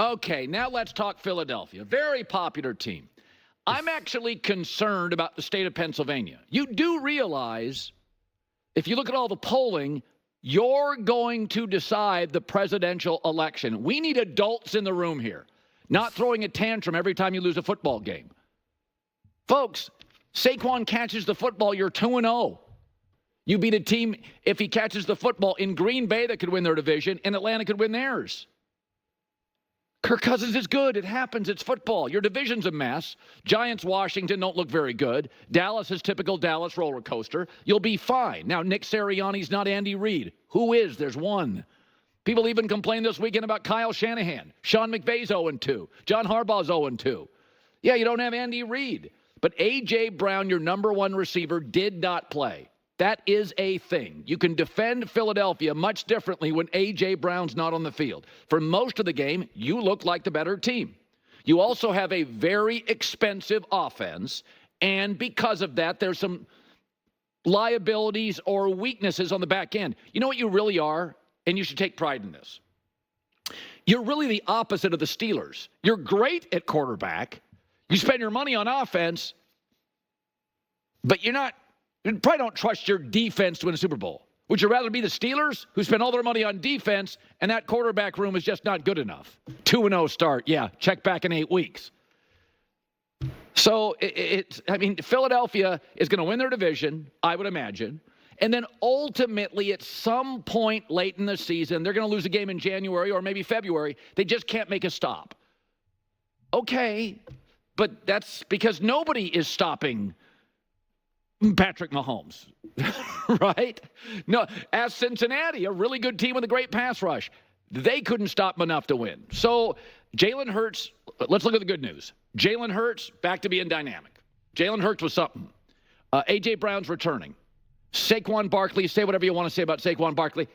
Okay, now let's talk Philadelphia. Very popular team. I'm actually concerned about the state of Pennsylvania. You do realize, if you look at all the polling, you're going to decide the presidential election. We need adults in the room here, not throwing a tantrum every time you lose a football game. Folks, Saquon catches the football, you're 2-0. You beat a team, if he catches the football, in Green Bay that could win their division, and Atlanta could win theirs. Kirk Cousins is good. It happens. It's football. Your division's a mess. Giants, Washington don't look very good. Dallas is typical Dallas roller coaster. You'll be fine. Now, Nick Sirianni's not Andy Reid. Who is? There's one. People even complained this weekend about Kyle Shanahan. Sean McVay's 0-2. John Harbaugh's 0-2. Yeah, you don't have Andy Reid. But A.J. Brown, your number one receiver, did not play. That is a thing. You can defend Philadelphia much differently when A.J. Brown's not on the field. For most of the game, you look like the better team. You also have a very expensive offense, and because of that, there's some liabilities or weaknesses on the back end. You know what you really are, and you should take pride in this. You're really the opposite of the Steelers. You're great at quarterback. You spend your money on offense, but you probably don't trust your defense to win a Super Bowl. Would you rather be the Steelers, who spend all their money on defense, and that quarterback room is just not good enough? 2-0 start. Yeah, check back in 8 weeks. So, Philadelphia is going to win their division, I would imagine. And then ultimately, at some point late in the season, they're going to lose a game in January or maybe February. They just can't make a stop. Okay, but that's because nobody is stopping Patrick Mahomes, right? No, as Cincinnati, a really good team with a great pass rush, they couldn't stop them enough to win. So Jalen Hurts, let's look at the good news. Jalen Hurts, back to being dynamic. Jalen Hurts was something. A.J. Brown's returning. Saquon Barkley, say whatever you want to say about Saquon Barkley.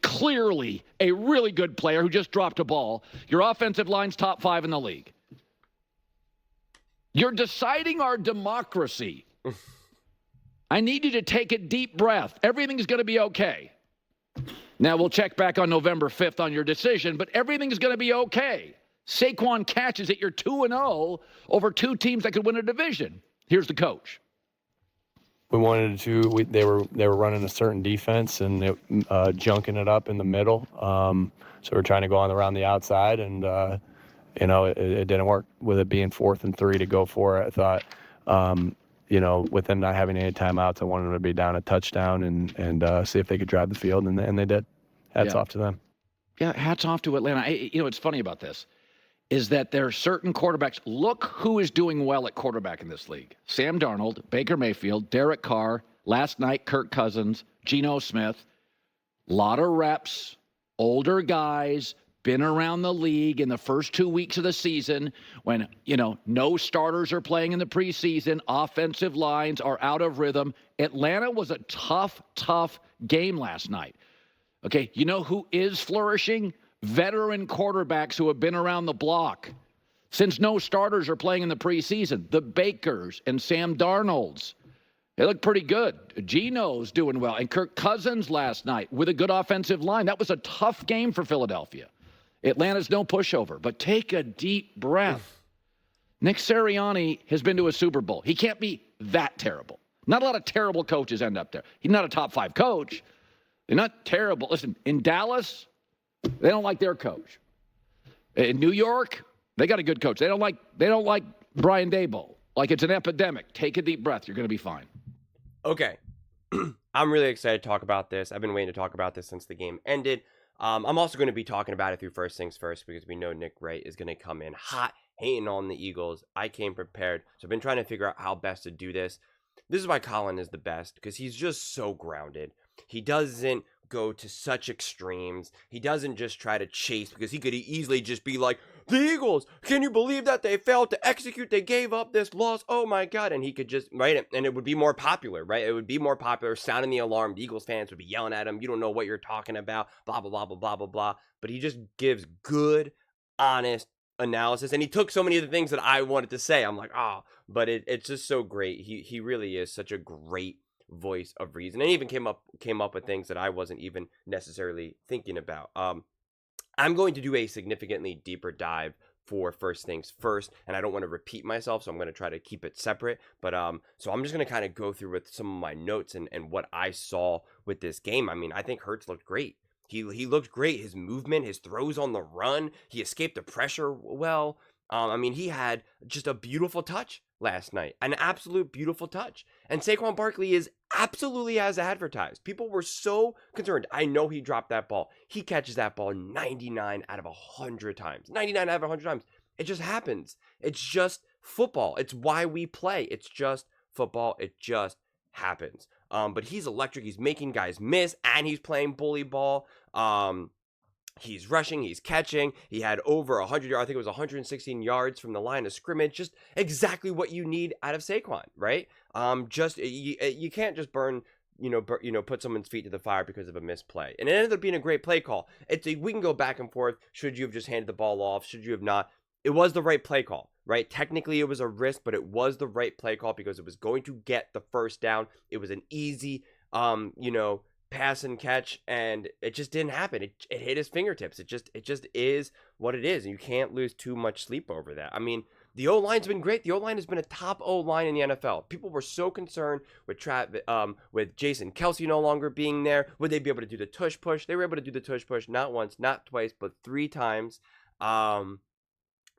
Clearly a really good player who just dropped a ball. Your offensive line's top 5 in the league. You're deciding our democracy. I need you to take a deep breath. Everything's going to be okay. Now, we'll check back on November 5th on your decision, but everything's going to be okay. Saquon catches it. You're 2-0 over two teams that could win a division. Here's the coach. We wanted to. They were running a certain defense and junking it up in the middle. So we're trying to go around the outside, and it didn't work with it being 4th and 3 to go for it. I thought. With them not having any timeouts, I wanted them to be down a touchdown and see if they could drive the field, and they did. Hats off to them. Yeah, hats off to Atlanta. What's funny about this is that there are certain quarterbacks. Look who is doing well at quarterback in this league. Sam Darnold, Baker Mayfield, Derek Carr, last night Kirk Cousins, Geno Smith. Lot of reps, older guys, been around the league in the first 2 weeks of the season when, no starters are playing in the preseason. Offensive lines are out of rhythm. Atlanta was a tough game last night. Okay, you know who is flourishing? Veteran quarterbacks who have been around the block. Since no starters are playing in the preseason, the Bakers and Sam Darnolds, they look pretty good. Geno's doing well. And Kirk Cousins last night with a good offensive line. That was a tough game for Philadelphia. Atlanta's no pushover, but take a deep breath. Nick Sirianni has been to a Super Bowl. He can't be that terrible. Not a lot of terrible coaches end up there. He's not a top 5 coach. They're not terrible. Listen, in Dallas, they don't like their coach. In New York, they got a good coach. They don't like Brian Daboll. Like it's an epidemic. Take a deep breath. You're going to be fine. Okay. I'm really excited to talk about this. I've been waiting to talk about this since the game ended. I'm also going to be talking about it through First Things First because we know Nick Wright is going to come in hot, hating on the Eagles. I came prepared, so I've been trying to figure out how best to do this. This is why Colin is the best, because he's just so grounded. He doesn't go to such extremes. He doesn't just try to chase, because he could easily just be like, the Eagles, can you believe that they failed to execute? They gave up this loss. Oh my God. And he could just, right? And it would be more popular, right? It would be more popular, sounding the alarm. The Eagles fans would be yelling at him. You don't know what you're talking about, blah, blah, blah, blah, blah, blah, blah. But he just gives good, honest analysis. And he took so many of the things that I wanted to say. I'm like, but it's just so great. He really is such a great voice of reason, and even came up with things that I wasn't even necessarily thinking about. I'm going to do a significantly deeper dive for first things first, and I don't want to repeat myself, so I'm going to try to keep it separate. But so I'm just going to kind of go through with some of my notes and what I saw with this game. I mean, I think Hurts looked great. He looked great. His movement, his throws on the run, he escaped the pressure well. I mean, he had just a beautiful touch last night, an absolute beautiful touch. And Saquon Barkley is absolutely as advertised. People were so concerned. I know he dropped that ball. He catches that ball 99 out of 100 times. 99 out of 100 times. It just happens. It's just football. It's why we play. It's just football. It just happens. But he's electric. He's making guys miss, and he's playing bully ball. He's rushing, he's catching. He had over 100 yards. I think it was 116 yards from the line of scrimmage. Just exactly what you need out of Saquon, right? Just you can't just put someone's feet to the fire because of a misplay. And it ended up being a great play call. We can go back and forth. Should you have just handed the ball off? Should you have not? It was the right play call, right? Technically, it was a risk, but it was the right play call because it was going to get the first down. It was an easy, pass and catch, and it just didn't happen. It hit his fingertips. It just is what it is, and you can't lose too much sleep over that. I mean, the O-line's been great. The O-line has been a top O-line in the NFL. People were so concerned with Jason Kelce no longer being there. Would they be able to do the tush push? They were able to do the tush push not once, not twice, but 3 times.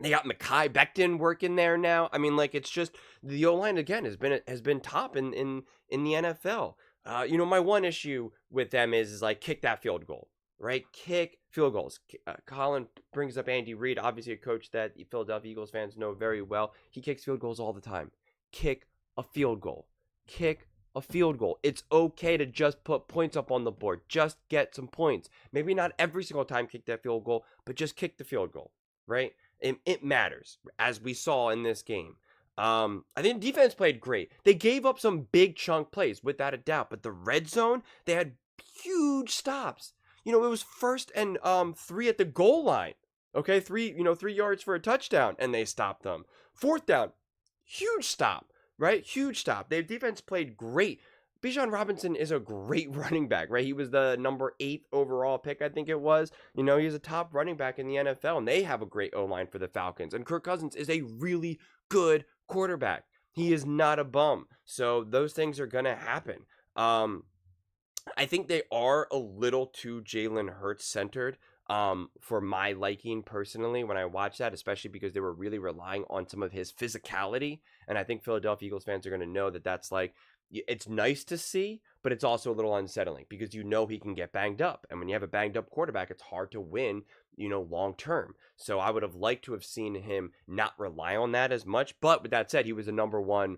They got Mekhi Becton working there now. I mean, like, it's just the O-line again has been top in the NFL. My one issue with them is like kick that field goal, right? Kick field goals. Colin brings up Andy Reid, obviously a coach that the Philadelphia Eagles fans know very well. He kicks field goals all the time. Kick a field goal. Kick a field goal. It's okay to just put points up on the board. Just get some points. Maybe not every single time kick that field goal, but just kick the field goal, right? It matters, as we saw in this game. I think defense played great. They gave up some big chunk plays, without a doubt, but the red zone, they had huge stops. It was 1st and 3 at the goal line. Okay, 3 yards for a touchdown, and they stopped them. 4th down, huge stop, right? Huge stop. Their defense played great. Bijan Robinson is a great running back, right? He was the number 8 overall pick, I think it was. He's a top running back in the NFL, and they have a great O-line for the Falcons. And Kirk Cousins is a really good quarterback. He is not a bum. So those things are going to happen. I think they are a little too Jalen Hurts centered for my liking personally when I watch that, especially because they were really relying on some of his physicality. And I think Philadelphia Eagles fans are going to know that that's like, it's nice to see, but it's also a little unsettling because he can get banged up. And when you have a banged up quarterback, it's hard to win, long term. So I would have liked to have seen him not rely on that as much. But with that said, he was the number 1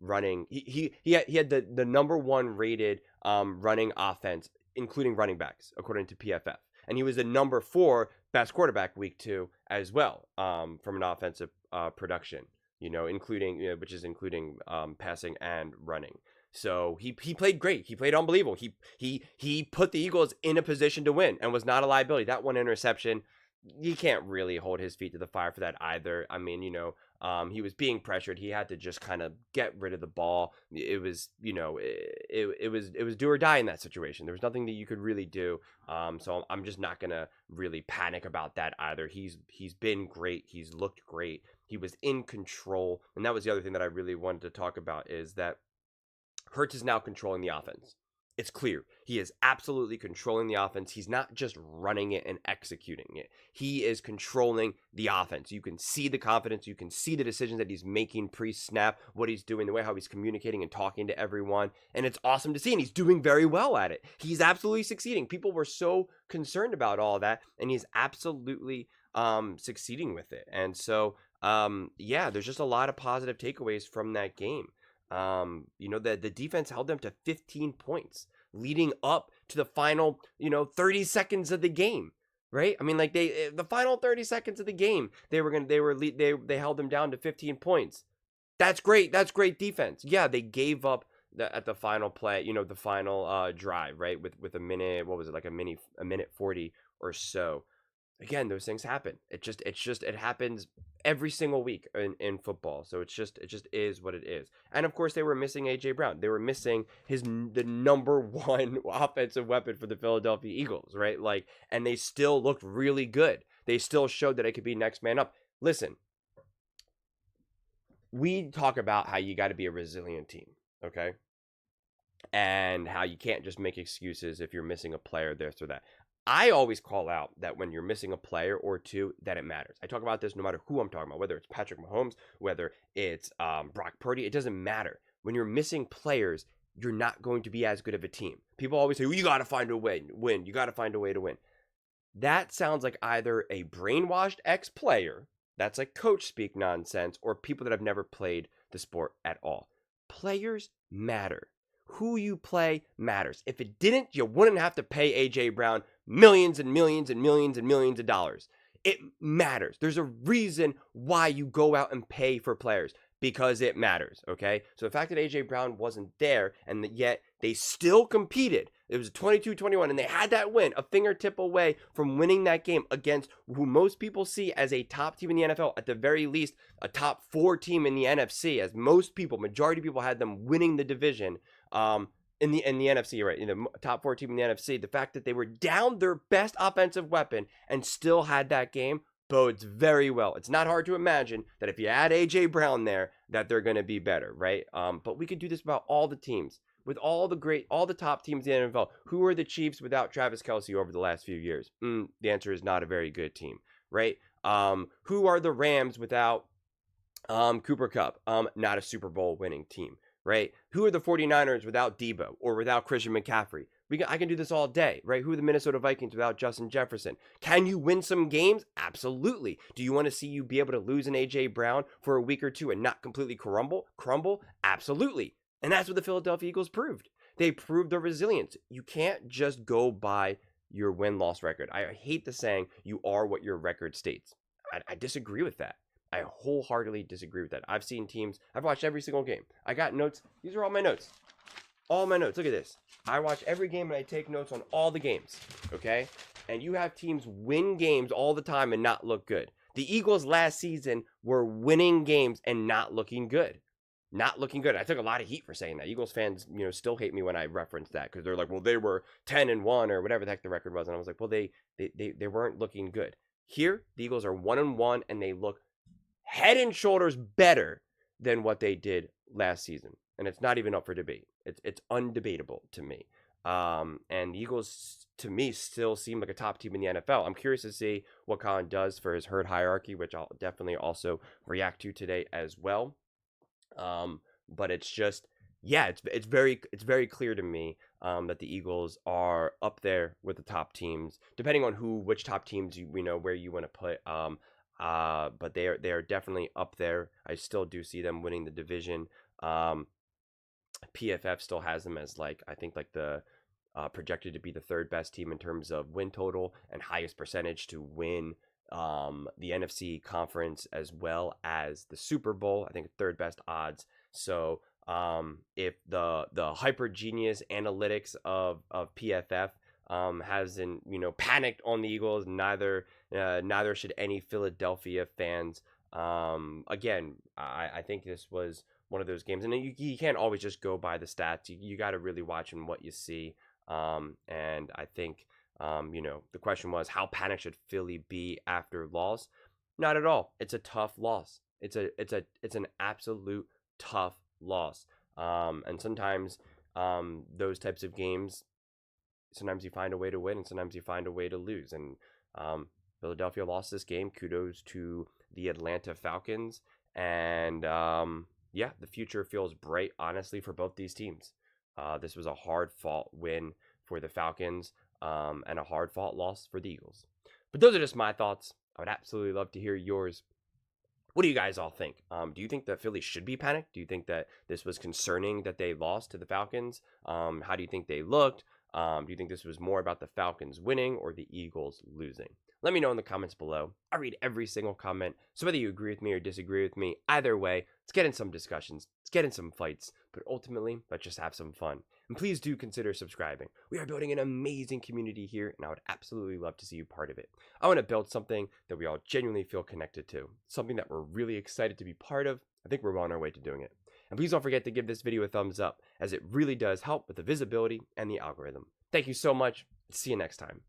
running. He had the number 1 rated running offense, including running backs, according to PFF. And he was the number 4 best quarterback week 2 as well, from an offensive production. Including passing and running. So he played great. He played unbelievable. He put the Eagles in a position to win and was not a liability. That one interception, you can't really hold his feet to the fire for that either. I mean, he was being pressured. He had to just kind of get rid of the ball. It was, it was do or die in that situation. There was nothing that you could really do. So I'm just not gonna really panic about that either. He's been great. He's looked great. He was in control, and that was the other thing that I really wanted to talk about is that Hurts is now controlling the offense. It's clear. He is absolutely controlling the offense. He's not just running it and executing it. He is controlling the offense. You can see the confidence. You can see the decisions that he's making pre-snap, what he's doing, the way how he's communicating and talking to everyone. And it's awesome to see, and he's doing very well at it. He's absolutely succeeding. People were so concerned about all that, and he's absolutely succeeding with it. And so, there's just a lot of positive takeaways from that game. The defense held them to 15 points leading up to the final, 30 seconds of the game, right? I mean, like the final 30 seconds of the game, they held them down to 15 points. That's great. That's great defense. Yeah, they gave up at the final play, the final drive, right? With a minute, what was it, like a minute 40 or so. again, those things happen. It happens every single week in football. So it just is what it is. And of course, they were missing AJ Brown. They were missing the number one offensive weapon for the Philadelphia Eagles, right? Like, and they still looked really good. They still showed that it could be next man up. Listen, we talk about how you got to be a resilient team, okay? And how you can't just make excuses if you're missing a player, this or that. I always call out that when you're missing a player or two, that it matters. I talk about this no matter who I'm talking about, whether it's Patrick Mahomes, whether it's Brock Purdy. It doesn't matter. When you're missing players, you're not going to be as good of a team. People always say, well, you got to find a way to win. You got to find a way to win. That sounds like either a brainwashed ex-player, that's like coach speak nonsense, or people that have never played the sport at all. Players matter. Who you play matters. If it didn't, you wouldn't have to pay A.J. Brown millions and millions and millions and millions of dollars. It matters. There's a reason why you go out and pay for players, because it matters, okay? So the fact that A.J. Brown wasn't there and yet they still competed. It was 22-21 and they had that win, a fingertip away from winning that game against who most people see as a top team in the NFL, at the very least a top 4 team in the NFC, as most people, majority of people had them winning the division. In the NFC, right? In the top 4 team in the NFC, the fact that they were down their best offensive weapon and still had that game bodes very well. It's not hard to imagine that if you add A.J. Brown there, that they're going to be better, right? But we could do this about all the teams, with all the top teams in the NFL. Who are the Chiefs without Travis Kelce over the last few years? The answer is not a very good team, right? Who are the Rams without Cooper Kupp? Not a Super Bowl winning team. Right? Who are the 49ers without Debo or without Christian McCaffrey? I can do this all day, right? Who are the Minnesota Vikings without Justin Jefferson? Can you win some games? Absolutely. Do you want to see you be able to lose an A.J. Brown for a week or two and not completely crumble? Absolutely. And that's what the Philadelphia Eagles proved. They proved their resilience. You can't just go by your win-loss record. I hate the saying, you are what your record states. I disagree with that. I wholeheartedly disagree with that. I've seen teams, I've watched every single game. I got notes. These are all my notes. All my notes. Look at this. I watch every game and I take notes on all the games. Okay? And you have teams win games all the time and not look good. The Eagles last season were winning games and not looking good. Not looking good. I took a lot of heat for saying that. Eagles fans, still hate me when I reference that, because they're like, well, they were 10-1 or whatever the heck the record was. And I was like, well, they weren't looking good. Here, the Eagles are 1-1 and they look head and shoulders better than what they did last season. And it's not even up for debate. It's undebatable to me. And the Eagles, to me, still seem like a top team in the NFL. I'm curious to see what Colin does for his herd hierarchy, which I'll definitely also react to today as well. But it's just, yeah, it's very clear to me that the Eagles are up there with the top teams, depending on which top teams where you want to put. But they are definitely up there. I still do see them winning the division. PFF still has them as the projected to be the 3rd best team in terms of win total and highest percentage to win the NFC conference as well as the Super Bowl. I think 3rd best odds. So if the hyper genius analytics of PFF hasn't panicked on the Eagles, neither should any Philadelphia fans. Again, I think this was one of those games, and you can't always just go by the stats. You got to really watch in what you see. And I think the question was, how panicked should Philly be after loss? Not at all. It's a tough loss. It's an absolute tough loss. And sometimes those types of games, sometimes you find a way to win and sometimes you find a way to lose. And Philadelphia lost this game. Kudos to the Atlanta Falcons. And the future feels bright, honestly, for both these teams. This was a hard-fought win for the Falcons and a hard-fought loss for the Eagles. But those are just my thoughts. I would absolutely love to hear yours. What do you guys all think? Do you think that Philly should be panicked? Do you think that this was concerning that they lost to the Falcons? How do you think they looked? Do you think this was more about the Falcons winning or the Eagles losing? Let me know in the comments below. I read every single comment, so whether you agree with me or disagree with me, either way, let's get in some discussions, let's get in some fights, but ultimately, let's just have some fun. And please do consider subscribing. We are building an amazing community here, and I would absolutely love to see you part of it. I want to build something that we all genuinely feel connected to, something that we're really excited to be part of. I think we're on our way to doing it. And please don't forget to give this video a thumbs up, as it really does help with the visibility and the algorithm. Thank you so much. See you next time.